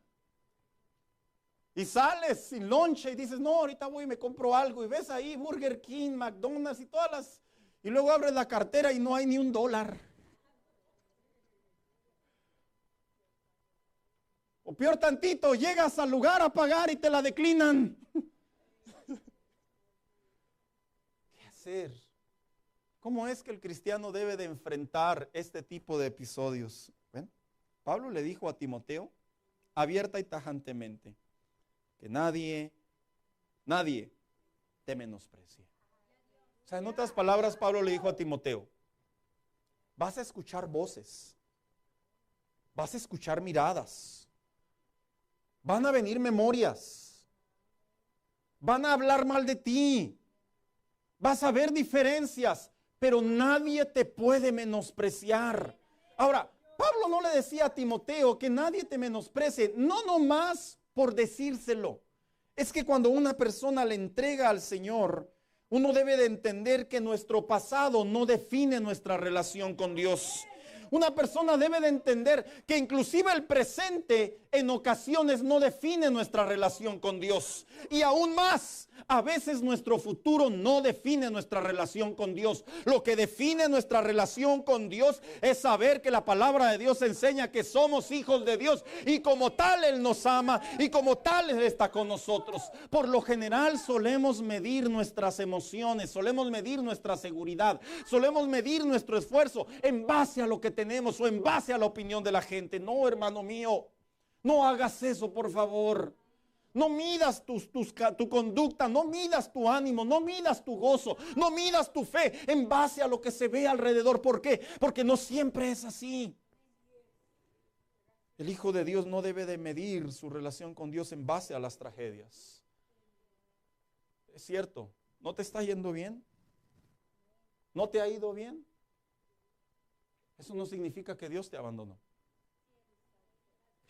y sales sin lonche y dices, no, ahorita voy y me compro algo. Y ves ahí Burger King, McDonald's y todas las... Y luego abres la cartera y no hay ni $1. O peor tantito, llegas al lugar a pagar y te la declinan. ¿Qué hacer? ¿Cómo es que el cristiano debe de enfrentar este tipo de episodios? Bueno, Pablo le dijo a Timoteo, abierta y tajantemente, que nadie te menosprecie. O sea, en otras palabras, Pablo le dijo a Timoteo, vas a escuchar voces, vas a escuchar miradas, van a venir memorias, van a hablar mal de ti, vas a ver diferencias, pero nadie te puede menospreciar. Ahora, Pablo no le decía a Timoteo que nadie te menosprecie, no nomás por decírselo. Es que cuando una persona le entrega al Señor, uno debe de entender que nuestro pasado no define nuestra relación con Dios. Una persona debe de entender que inclusive el presente en ocasiones no define nuestra relación con Dios. Y aún más, a veces nuestro futuro no define nuestra relación con Dios. Lo que define nuestra relación con Dios es saber que la palabra de Dios enseña que somos hijos de Dios y como tal Él nos ama y como tal Él está con nosotros. Por lo general solemos medir nuestras emociones, solemos medir nuestra seguridad, solemos medir nuestro esfuerzo en base a lo que tenemos o en base a la opinión de la gente. No, hermano mío, no hagas eso, por favor. No midas tu conducta, no midas tu ánimo, no midas tu gozo, no midas tu fe en base a lo que se ve alrededor. ¿Por qué? Porque no siempre es así. El Hijo de Dios no debe de medir su relación con Dios en base a las tragedias. Es cierto, ¿no te está yendo bien? ¿No te ha ido bien? Eso no significa que Dios te abandonó.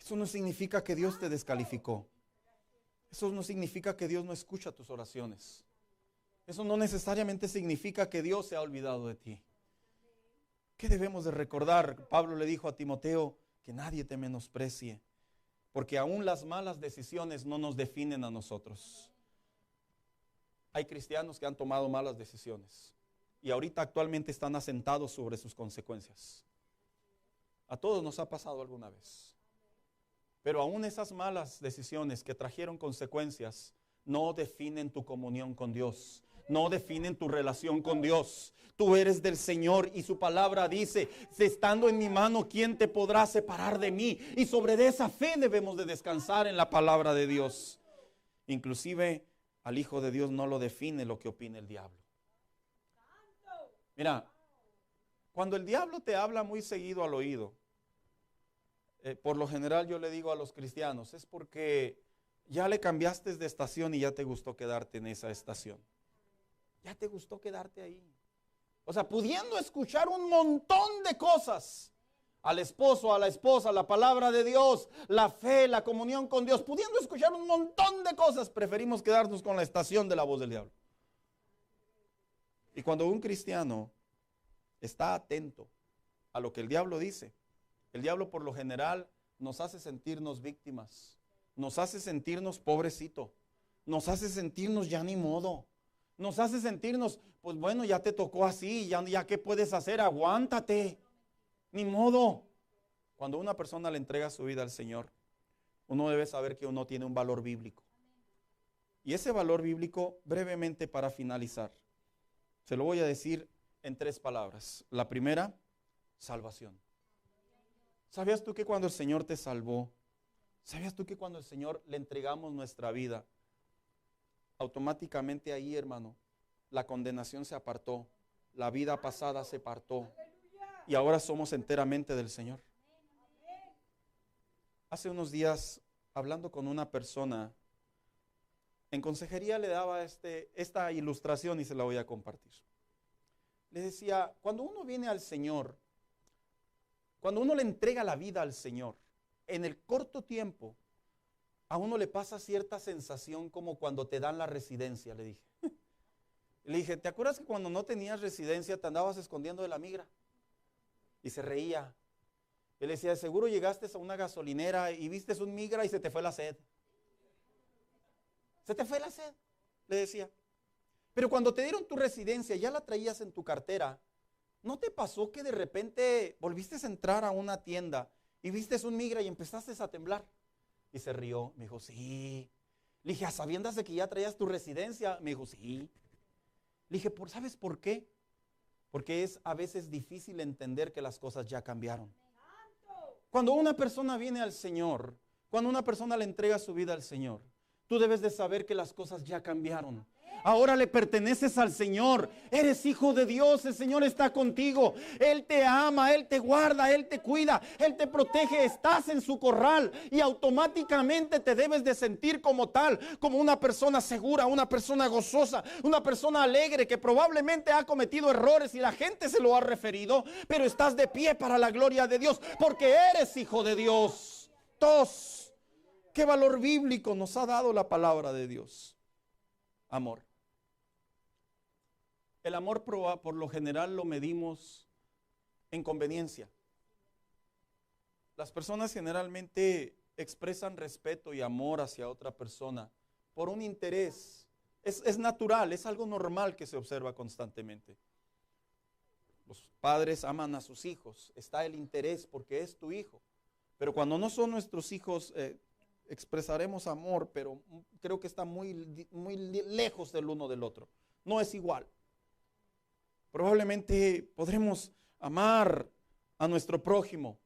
Eso no significa que Dios te descalificó. Eso no significa que Dios no escucha tus oraciones. Eso no necesariamente significa que Dios se ha olvidado de ti. ¿Qué debemos de recordar? Pablo le dijo a Timoteo que nadie te menosprecie, porque aún las malas decisiones no nos definen a nosotros. Hay cristianos que han tomado malas decisiones y ahorita actualmente están asentados sobre sus consecuencias. A todos nos ha pasado alguna vez. Pero aún esas malas decisiones que trajeron consecuencias no definen tu comunión con Dios, no definen tu relación con Dios. Tú eres del Señor y su palabra dice, estando en mi mano, ¿quién te podrá separar de mí? Y sobre esa fe debemos de descansar en la palabra de Dios. Inclusive al Hijo de Dios no lo define lo que opina el diablo. Mira, cuando el diablo te habla muy seguido al oído, por lo general yo le digo a los cristianos, es porque ya le cambiaste de estación y ya te gustó quedarte en esa estación. Ya te gustó quedarte ahí. O sea, pudiendo escuchar un montón de cosas, al esposo, a la esposa, la palabra de Dios, la fe, la comunión con Dios, pudiendo escuchar un montón de cosas, preferimos quedarnos con la estación de la voz del diablo. Y cuando un cristiano está atento a lo que el diablo dice, el diablo por lo general nos hace sentirnos víctimas, nos hace sentirnos pobrecito, nos hace sentirnos ya ni modo, nos hace sentirnos, pues bueno, ya te tocó así, ya qué puedes hacer, aguántate, ni modo. Cuando una persona le entrega su vida al Señor, uno debe saber que uno tiene un valor bíblico. Y ese valor bíblico, brevemente para finalizar, se lo voy a decir en 3 palabras. La primera, salvación. ¿Sabías tú que cuando el Señor te salvó, sabías tú que cuando el Señor le entregamos nuestra vida, automáticamente ahí, hermano, la condenación se apartó, la vida pasada se apartó y ahora somos enteramente del Señor? Hace unos días, hablando con una persona, en consejería le daba esta ilustración y se la voy a compartir. Le decía, cuando uno viene al Señor, cuando uno le entrega la vida al Señor, en el corto tiempo, a uno le pasa cierta sensación como cuando te dan la residencia, le dije. Le dije, ¿te acuerdas que cuando no tenías residencia te andabas escondiendo de la migra? Y se reía. Él decía, seguro llegaste a una gasolinera y viste un migra y se te fue la sed. Se te fue la sed, le decía. Pero cuando te dieron tu residencia, ya la traías en tu cartera, ¿no te pasó que de repente volviste a entrar a una tienda y viste un migra y empezaste a temblar? Y se rió, me dijo, sí. Le dije, ¿a sabiendas de que ya traías tu residencia? Me dijo, sí. Le dije, ¿sabes por qué? Porque es a veces difícil entender que las cosas ya cambiaron. Cuando una persona viene al Señor, cuando una persona le entrega su vida al Señor, tú debes de saber que las cosas ya cambiaron. Ahora le perteneces al Señor, eres hijo de Dios, el Señor está contigo, Él te ama, Él te guarda, Él te cuida, Él te protege, estás en su corral y automáticamente te debes de sentir como tal, como una persona segura, una persona gozosa, una persona alegre que probablemente ha cometido errores y la gente se lo ha referido, pero estás de pie para la gloria de Dios porque eres hijo de Dios. Dos, ¿qué valor bíblico nos ha dado la palabra de Dios? Amor. El amor por lo general lo medimos en conveniencia. Las personas generalmente expresan respeto y amor hacia otra persona por un interés. Es natural, es algo normal que se observa constantemente. Los padres aman a sus hijos, está el interés porque es tu hijo. Pero cuando no son nuestros hijos, expresaremos amor, pero creo que está muy lejos del uno del otro. No es igual. Probablemente podremos amar a nuestro prójimo,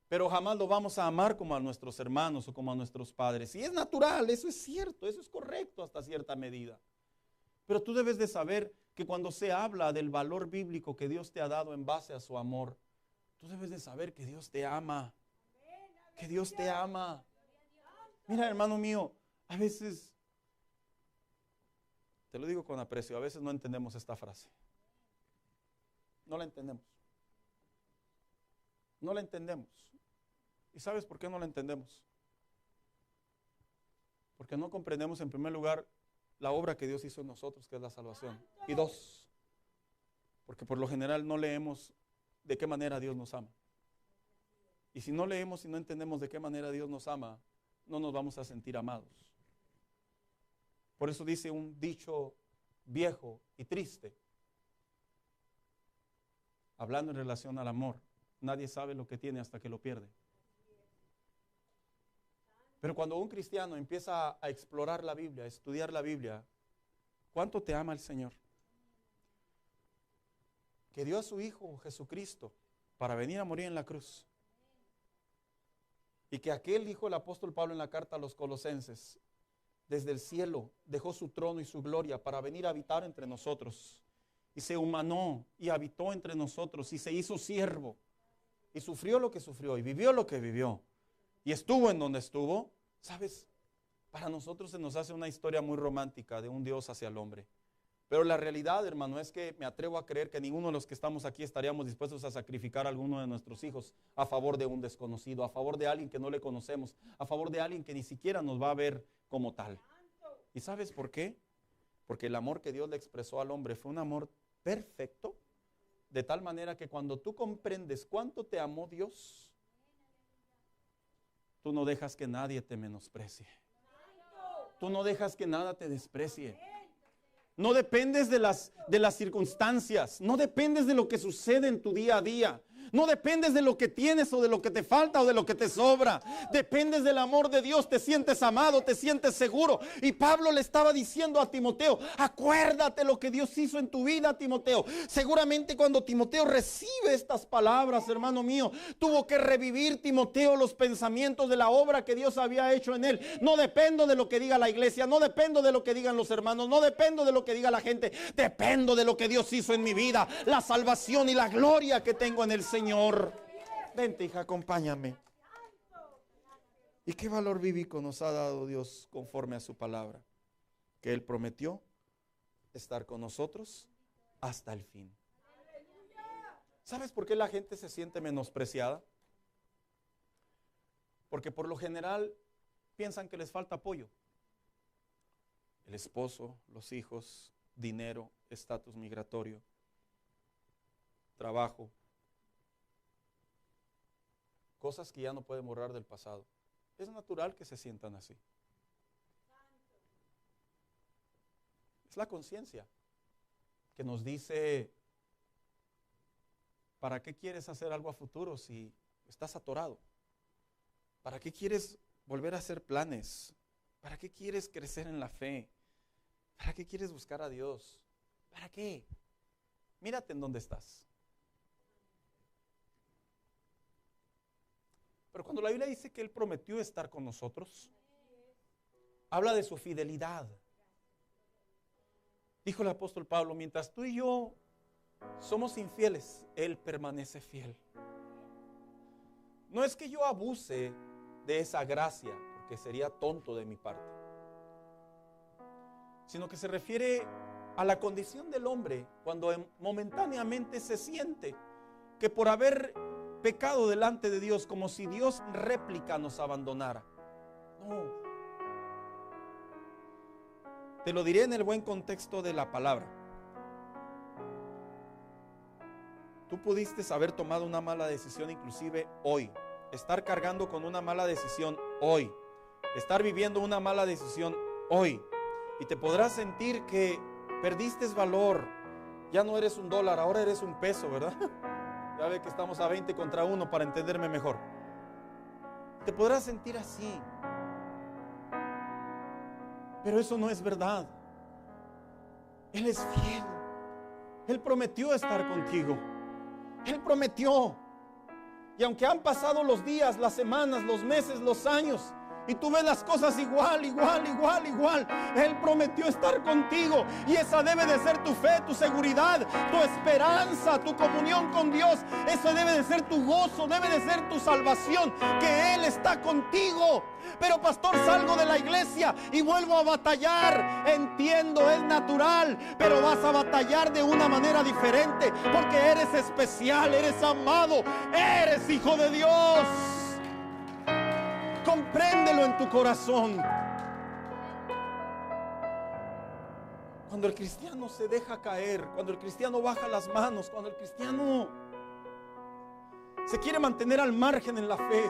pero jamás lo vamos a amar como a nuestros hermanos o como a nuestros padres. Y es natural, eso es cierto, eso es correcto hasta cierta medida. Pero tú debes de saber que cuando se habla del valor bíblico que Dios te ha dado en base a su amor, tú debes de saber que Dios te ama, que Dios te ama. Mira, hermano mío, a veces, te lo digo con aprecio, a veces no entendemos esta frase. No la entendemos. No la entendemos. ¿Y sabes por qué no la entendemos? Porque no comprendemos en primer lugar la obra que Dios hizo en nosotros, que es la salvación. Y dos, porque por lo general no leemos de qué manera Dios nos ama. Y si no leemos y no entendemos de qué manera Dios nos ama, no nos vamos a sentir amados. Por eso dice un dicho viejo y triste, hablando en relación al amor: nadie sabe lo que tiene hasta que lo pierde. Pero cuando un cristiano empieza a explorar la Biblia, a estudiar la Biblia, ¿cuánto te ama el Señor? Que dio a su Hijo Jesucristo para venir a morir en la cruz. Y que aquel, dijo el apóstol Pablo en la carta a los Colosenses, desde el cielo dejó su trono y su gloria para venir a habitar entre nosotros. Y se humanó y habitó entre nosotros y se hizo siervo. y sufrió lo que sufrió y vivió lo que vivió y estuvo en donde estuvo, ¿sabes? Para nosotros se nos hace una historia muy romántica de un Dios hacia el hombre. Pero la realidad, hermano, es que me atrevo a creer que ninguno de los que estamos aquí estaríamos dispuestos a sacrificar a alguno de nuestros hijos a favor de un desconocido, a favor de alguien que no le conocemos, a favor de alguien que ni siquiera nos va a ver como tal. ¿Y sabes por qué? Porque el amor que Dios le expresó al hombre fue un amor perfecto, de tal manera que cuando tú comprendes cuánto te amó Dios, tú no dejas que nadie te menosprecie. Tú no dejas que nada te desprecie. No dependes de las circunstancias, no dependes de lo que sucede en tu día a día. No dependes de lo que tienes o de lo que te falta o de lo que te sobra. Dependes del amor de Dios, te sientes amado, te sientes seguro. Y Pablo le estaba diciendo a Timoteo, acuérdate lo que Dios hizo en tu vida, Timoteo. Seguramente cuando Timoteo recibe estas palabras, hermano mío, tuvo que revivir Timoteo los pensamientos de la obra que Dios había hecho en él. No dependo de lo que diga la iglesia, no dependo de lo que digan los hermanos, no dependo de lo que diga la gente. Dependo de lo que Dios hizo en mi vida, la salvación y la gloria que tengo en el Señor. Vente, hija, acompáñame. ¿Y qué valor bíblico nos ha dado Dios conforme a su palabra? Que Él prometió estar con nosotros hasta el fin. ¿Sabes por qué la gente se siente menospreciada? Porque por lo general piensan que les falta apoyo. El esposo, los hijos, dinero, estatus migratorio, trabajo. Cosas que ya no pueden borrar del pasado. Es natural que se sientan así. Es la conciencia que nos dice, ¿para qué quieres hacer algo a futuro si estás atorado? ¿Para qué quieres volver a hacer planes? ¿Para qué quieres crecer en la fe? ¿Para qué quieres buscar a Dios? ¿Para qué? Mírate en dónde estás. Pero cuando la Biblia dice que Él prometió estar con nosotros, habla de su fidelidad. Dijo el apóstol Pablo, mientras tú y yo somos infieles, Él permanece fiel. No es que yo abuse de esa gracia, porque sería tonto de mi parte, sino que se refiere a la condición del hombre cuando momentáneamente se siente que por haber pecado delante de Dios, como si Dios en réplica nos abandonara. No. Te lo diré en el buen contexto de la palabra. Tú pudiste haber tomado una mala decisión inclusive hoy. Estar cargando con una mala decisión hoy. Estar viviendo una mala decisión hoy. Y te podrás sentir que perdiste valor. Ya no eres $1, ahora eres un peso, ¿verdad? Ya ve que estamos a 20 contra 1 para entenderme mejor. Te podrás sentir así. Pero eso no es verdad. Él es fiel. Él prometió estar contigo. Él prometió. Y aunque han pasado los días, las semanas, los meses, los años, y tú ves las cosas igual, Él prometió estar contigo. Y esa debe de ser tu fe, tu seguridad, tu esperanza, tu comunión con Dios. Eso debe de ser tu gozo, debe de ser tu salvación, que Él está contigo. Pero pastor, salgo de la iglesia y vuelvo a batallar. Entiendo, es natural, pero vas a batallar de una manera diferente, porque eres especial, eres amado, eres hijo de Dios. Compréndelo en tu corazón. Cuando el cristiano se deja caer, cuando el cristiano baja las manos, cuando el cristiano se quiere mantener al margen en la fe,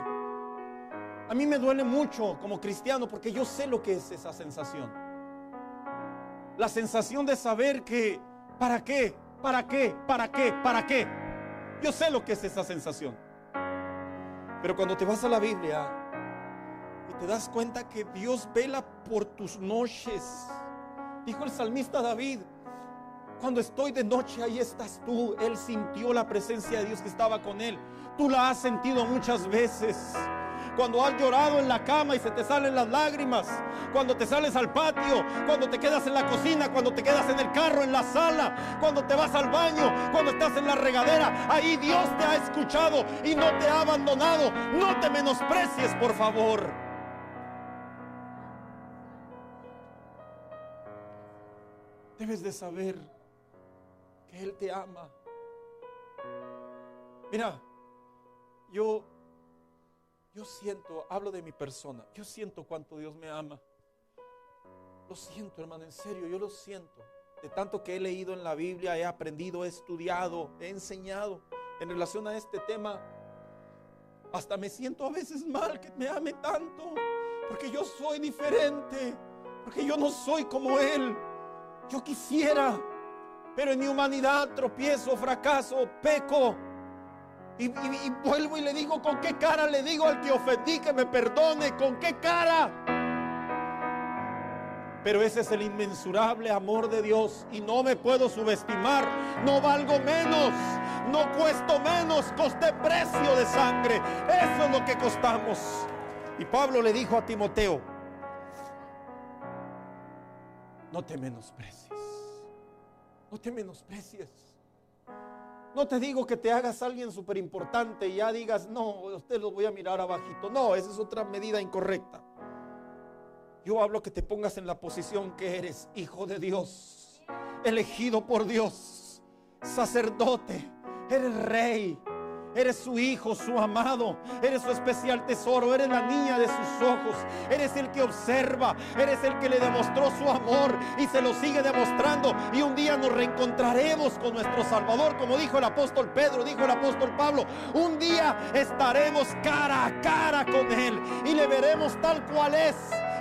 a mí me duele mucho como cristiano, porque yo sé lo que es esa sensación. La sensación de saber que ¿para qué? ¿Para qué? ¿Para qué? ¿Para qué? Yo sé lo que es esa sensación. Pero cuando te vas a la Biblia y te das cuenta que Dios vela por tus noches. Dijo el salmista David, cuando estoy de noche, ahí estás tú. Él sintió la presencia de Dios que estaba con él. Tú la has sentido muchas veces. cuando has llorado en la cama y se te salen las lágrimas, cuando te sales al patio, cuando te quedas en la cocina, cuando te quedas en el carro, en la sala, cuando te vas al baño, cuando estás en la regadera. Ahí Dios te ha escuchado y no te ha abandonado. No te menosprecies, por favor. Debes de saber que Él te ama. Mira, yo siento, hablo de mi persona, yo siento cuánto Dios me ama. Lo siento, hermano, en serio, yo lo siento. De tanto que he leído en la Biblia, he aprendido, he estudiado, he enseñado en relación a este tema. Hasta me siento a veces mal que me ame tanto, porque yo soy diferente, porque yo no soy como Él. Yo quisiera, pero en mi humanidad tropiezo, fracaso, peco. Y vuelvo y le digo, ¿con qué cara le digo al que ofendí que me perdone? ¿Con qué cara? Pero ese es el inmensurable amor de Dios y no me puedo subestimar. No valgo menos, no cuesto menos, costé precio de sangre. Eso es lo que costamos. Y Pablo le dijo a Timoteo: no te menosprecies, no te menosprecies. No te digo que te hagas alguien súper importante y ya digas, no, usted los voy a mirar abajito. No, esa es otra medida incorrecta. Yo hablo que te pongas en la posición que eres hijo de Dios, elegido por Dios, sacerdote, eres rey, eres su hijo, su amado, eres su especial tesoro, eres la niña de sus ojos, eres el que observa, eres el que le demostró su amor y se lo sigue demostrando, y un día nos reencontraremos con nuestro Salvador, como dijo el apóstol Pedro, dijo el apóstol Pablo. Un día estaremos cara a cara con Él y le veremos tal cual es,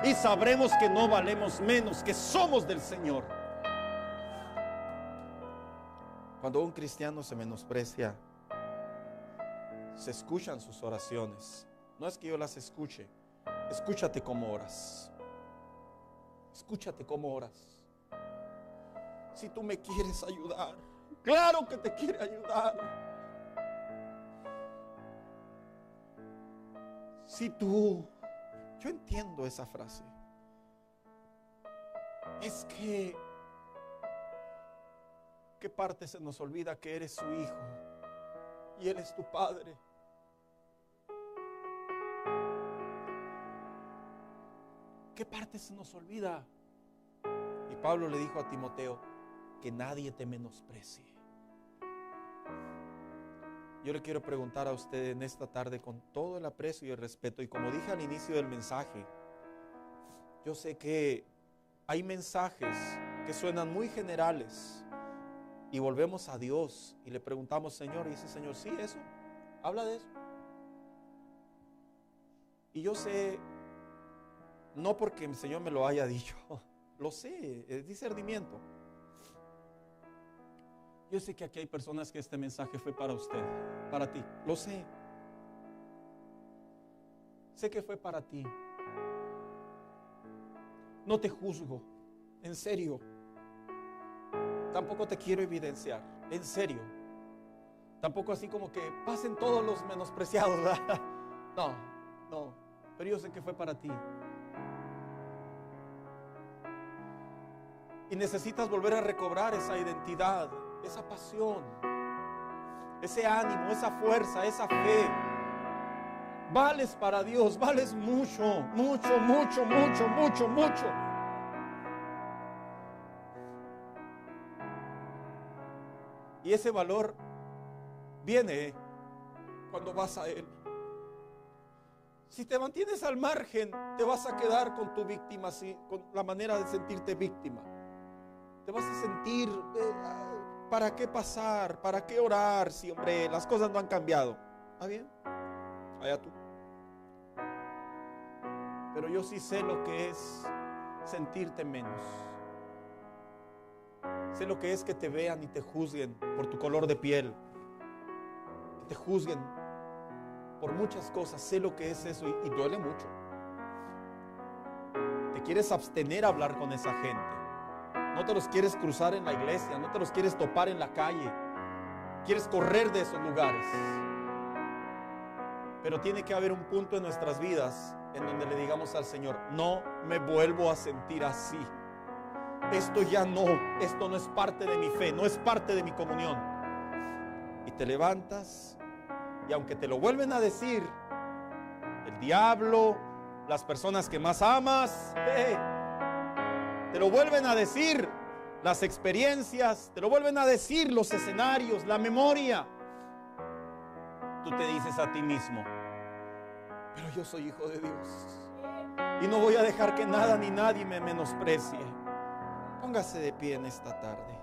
y sabremos que no valemos menos, que somos del Señor. Cuando un cristiano se menosprecia, se escuchan sus oraciones. No es que yo las escuche. Escúchate cómo oras. Escúchate cómo oras. Si tú me quieres ayudar, claro que te quiere ayudar. Si tú, yo entiendo esa frase. Es que, ¿qué parte se nos olvida? Que eres su hijo y Él es tu padre. ¿Qué parte se nos olvida? Y Pablo le dijo a Timoteo: que nadie te menosprecie. Yo le quiero preguntar a usted en esta tarde, con todo el aprecio y el respeto, y como dije al inicio del mensaje, yo sé que hay mensajes que suenan muy generales, y volvemos a Dios y le preguntamos: Señor, y dice Señor, sí, eso, habla de eso. Y yo sé, no porque el Señor me lo haya dicho, lo sé, es discernimiento. Yo sé que aquí hay personas que este mensaje fue para usted, para ti, lo sé. Sé que fue para ti. No te juzgo, en serio. Tampoco te quiero evidenciar, en serio. Tampoco así como que pasen todos los menospreciados, ¿verdad? No, pero yo sé que fue para ti. Y necesitas volver a recobrar esa identidad, esa pasión, ese ánimo, esa fuerza, esa fe. Vales para Dios, vales mucho, mucho, mucho, mucho, mucho, mucho. Y ese valor viene cuando vas a Él. Si te mantienes al margen, te vas a quedar con tu víctima, con la manera de sentirte víctima. Te vas a sentir, ¿para qué pasar? ¿Para qué orar? Si, hombre, las cosas no han cambiado. ¿Está bien? Allá tú. Pero yo sí sé lo que es sentirte menos. Sé lo que es que te vean y te juzguen por tu color de piel, que te juzguen por muchas cosas. Sé lo que es eso y duele mucho. Te quieres abstener a hablar con esa gente. No te los quieres cruzar en la iglesia, no te los quieres topar en la calle. Quieres correr de esos lugares. Pero tiene que haber un punto en nuestras vidas en donde le digamos al Señor: no me vuelvo a sentir así. Esto ya no, esto no es parte de mi fe, no es parte de mi comunión. Y te levantas, y aunque te lo vuelven a decir el diablo, las personas que más amas, te lo vuelven a decir las experiencias, te lo vuelven a decir los escenarios, la memoria, tú te dices a ti mismo: pero yo soy hijo de Dios y no voy a dejar que nada ni nadie me menosprecie. Póngase de pie en esta tarde.